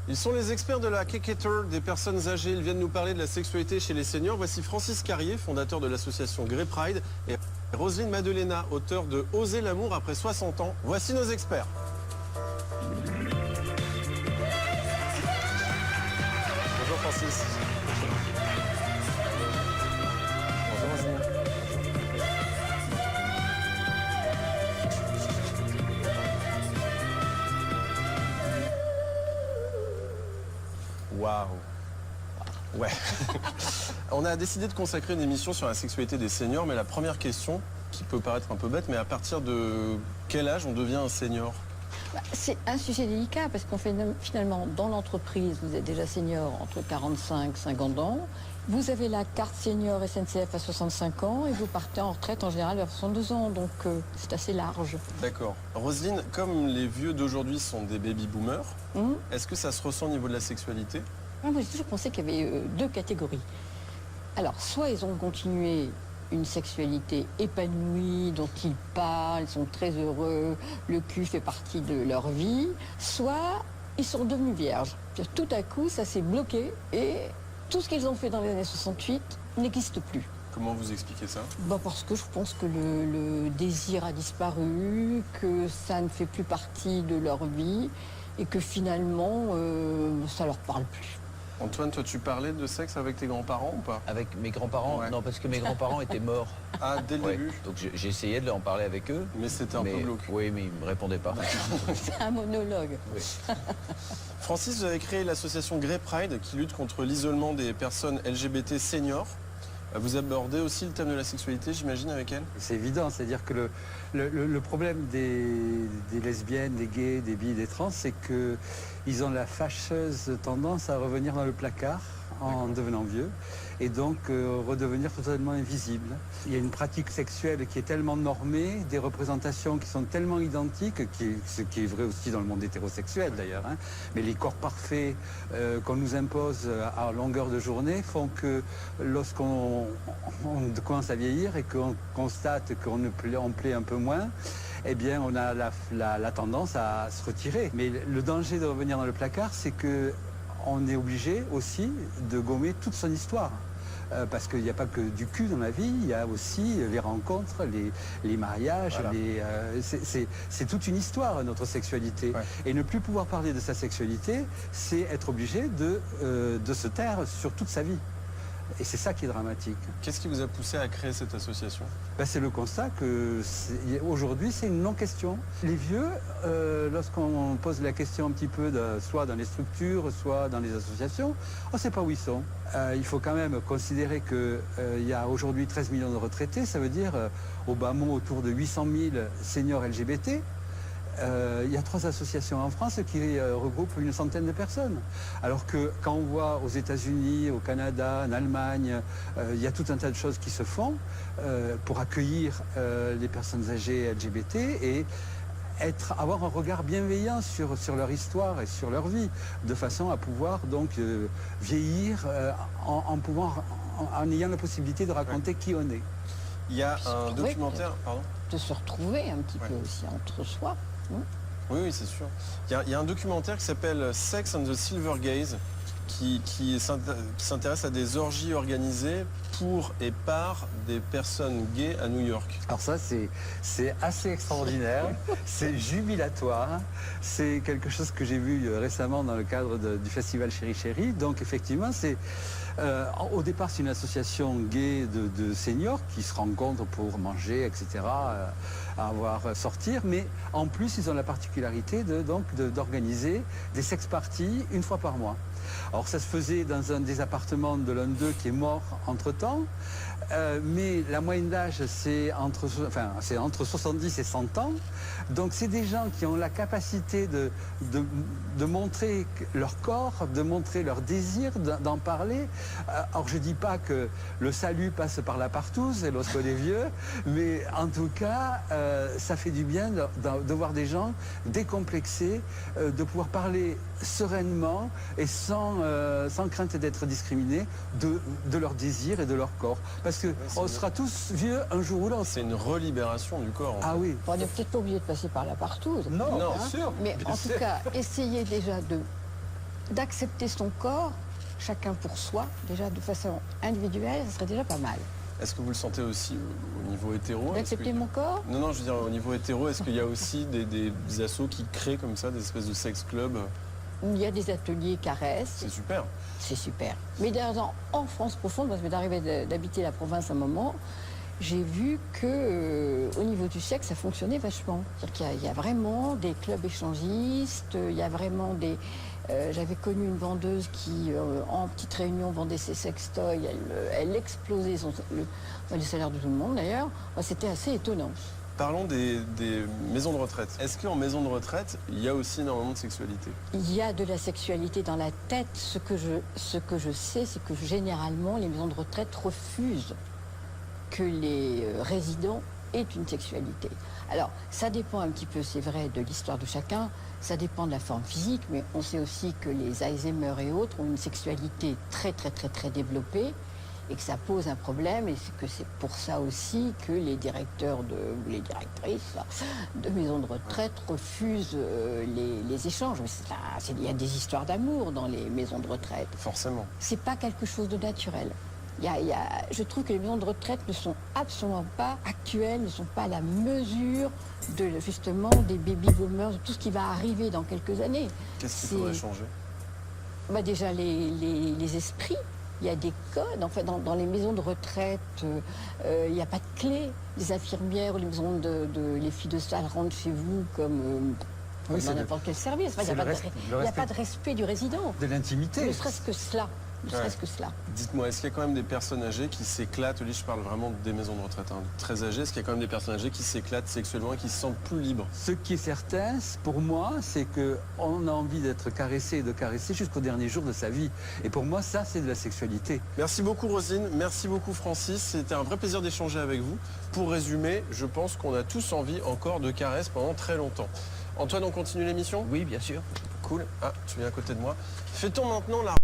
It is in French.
Ils sont les experts de la Kekketer des personnes âgées. Ils viennent nous parler de la sexualité chez les seniors. Voici Francis Carrier, fondateur de l'association Grey Pride, et Roselyne Madelena, auteure de Oser l'amour après 60 ans. Voici nos experts. Bonjour Francis. Bonjour Roselyne. Waouh. Ouais. On a décidé de consacrer une émission sur la sexualité des seniors, mais la première question, qui peut paraître un peu bête, mais à partir de quel âge on devient un senior? C'est un sujet délicat parce qu'on fait finalement dans l'entreprise, vous êtes déjà senior entre 45 et 50 ans. Vous avez la carte senior SNCF à 65 ans et vous partez en retraite en général vers 62 ans. Donc c'est assez large. D'accord. Roselyne, comme les vieux d'aujourd'hui sont des baby-boomers, est-ce que ça se ressent au niveau de la sexualité? Moi j'ai toujours pensé qu'il y avait deux catégories. Alors soit ils ont continué une sexualité épanouie, dont ils parlent, ils sont très heureux, le cul fait partie de leur vie, soit ils sont devenus vierges. Tout à coup, ça s'est bloqué et tout ce qu'ils ont fait dans les années 68 n'existe plus. Comment vous expliquez ça? Parce que je pense que le désir a disparu, que ça ne fait plus partie de leur vie et que finalement, ça leur parle plus. Antoine, toi tu parlais de sexe avec tes grands-parents ou pas? Avec mes grands-parents? Ouais. Non, parce que mes grands-parents étaient morts. Ah, dès le début? Donc j'ai essayé de en parler avec eux. Mais c'était un peu glauque. Oui, mais ils ne me répondaient pas. C'est un monologue. Oui. Francis, vous avez créé l'association Grey Pride qui lutte contre l'isolement des personnes LGBT seniors. Vous abordez aussi le thème de la sexualité, j'imagine, avec elle? C'est évident, c'est-à-dire que le problème des lesbiennes, des gays, des bi, des trans, c'est qu'ils ont la fâcheuse tendance à revenir dans le placard en devenant vieux et donc redevenir totalement invisibles. Il y a une pratique sexuelle qui est tellement normée, des représentations qui sont tellement identiques, ce qui est vrai aussi dans le monde hétérosexuel d'ailleurs, hein. Mais les corps parfaits qu'on nous impose à longueur de journée font que lorsqu'on commence à vieillir et qu'on constate qu'on plaît un peu moins, eh bien on a la tendance à se retirer. Mais le danger de revenir dans le placard, c'est que on est obligé aussi de gommer toute son histoire. Parce qu'il n'y a pas que du cul dans la vie, il y a aussi les rencontres, les mariages, voilà. C'est toute une histoire, notre sexualité. Ouais. Et ne plus pouvoir parler de sa sexualité, c'est être obligé de se taire sur toute sa vie. Et c'est ça qui est dramatique. Qu'est-ce qui vous a poussé à créer cette association? C'est le constat que aujourd'hui c'est une non-question. Les vieux, lorsqu'on pose la question un petit peu, soit dans les structures, soit dans les associations, on ne sait pas où ils sont. Il faut quand même considérer qu'il y a aujourd'hui 13 millions de retraités, ça veut dire au bas mot autour de 800 000 seniors LGBT. Il y a 3 associations en France qui regroupent une centaine de personnes. Alors que quand on voit aux États-Unis, au Canada, en Allemagne, il y a tout un tas de choses qui se font pour accueillir les personnes âgées LGBT et avoir un regard bienveillant sur leur histoire et sur leur vie, de façon à pouvoir donc vieillir en ayant la possibilité de raconter qui on est. Il y a un documentaire, pardon, de se retrouver un petit peu aussi entre soi. Oui, c'est sûr. Il y a un documentaire qui s'appelle Sex and the Silver Gaze qui s'intéresse à des orgies organisées pour et par des personnes gays à New York. Alors ça, c'est assez extraordinaire, c'est jubilatoire. C'est quelque chose que j'ai vu récemment dans le cadre du festival Chéri Chéri. Donc effectivement, au départ, c'est une association gay de seniors qui se rencontrent pour manger, etc., sortir. Mais en plus, ils ont la particularité d'organiser des sex-parties une fois par mois. Alors ça se faisait dans un des appartements de l'un d'eux qui est mort entre-temps, mais la moyenne d'âge c'est entre 70 et 100 ans, donc c'est des gens qui ont la capacité de montrer leur corps, de montrer leur désir, d'en parler. Alors je dis pas que le salut passe par la partouze et lorsqu'on est vieux, mais en tout cas ça fait du bien de voir des gens décomplexés, de pouvoir parler sereinement et sans crainte d'être discriminés de leur désir et de leur corps. Parce qu'on sera tous vieux un jour ou l'autre. C'est une relibération du corps. Ah oui. On n'est peut-être pas obligé de passer par la partouze. Non, non, bien sûr. Mais en tout cas, essayez déjà de d'accepter son corps, chacun pour soi, déjà de façon individuelle, ça serait déjà pas mal. Est-ce que vous le sentez aussi au niveau hétéro? Est-ce D'accepter que- mon corps? Non, je veux dire, au niveau hétéro, est-ce qu'il y a aussi des assos qui créent comme ça, des espèces de sex clubs? Il y a des ateliers caresses, C'est super. c'est super. Mais d'ailleurs, en France profonde, moi, ça m'est arrivé d'habiter la province un moment, j'ai vu que au niveau du sexe, ça fonctionnait vachement. C'est-à-dire qu'il y a vraiment des clubs échangistes, il y a vraiment des... J'avais connu une vendeuse qui, en petite réunion, vendait ses sextoys. Elle explosait le salaire de tout le monde, d'ailleurs. Enfin, c'était assez étonnant. Parlons des maisons de retraite. Est-ce qu'en maison de retraite, il y a aussi énormément de sexualité? Il y a de la sexualité dans la tête. Ce que je sais, c'est que généralement, les maisons de retraite refusent que les résidents aient une sexualité. Alors, ça dépend un petit peu, c'est vrai, de l'histoire de chacun, ça dépend de la forme physique, mais on sait aussi que les Alzheimer et autres ont une sexualité très, très, très, très développée et que ça pose un problème, et que c'est pour ça aussi que les directeurs ou les directrices de maisons de retraite refusent les échanges. Mais il y a des histoires d'amour dans les maisons de retraite. Forcément. C'est pas quelque chose de naturel. Je trouve que les maisons de retraite ne sont absolument pas actuelles, ne sont pas à la mesure justement des baby-boomers, de tout ce qui va arriver dans quelques années. Qu'est-ce qu'il faudrait changer? Déjà les esprits. Il y a des codes. En fait, dans les maisons de retraite, il n'y a pas de clé. Les infirmières ou les maisons les filles de salle rentrent chez vous comme dans n'importe quel service. Enfin, il n'y a pas de respect du résident. De l'intimité. Ne serait-ce que cela. Ne serait-ce que cela. Dites-moi, est-ce qu'il y a quand même des personnes âgées qui s'éclatent? Là, je parle vraiment des maisons de retraite, hein, très âgées. Est-ce qu'il y a quand même des personnes âgées qui s'éclatent sexuellement et qui se sentent plus libres? Ce qui est certain, pour moi, c'est qu'on a envie d'être caressé et de caresser jusqu'au dernier jour de sa vie. Et pour moi, ça, c'est de la sexualité. Merci beaucoup Rosine, merci beaucoup Francis. C'était un vrai plaisir d'échanger avec vous. Pour résumer, je pense qu'on a tous envie encore de caresses pendant très longtemps. Antoine, on continue l'émission? Oui, bien sûr. Cool. Ah, tu viens à côté de moi. Fait-on maintenant la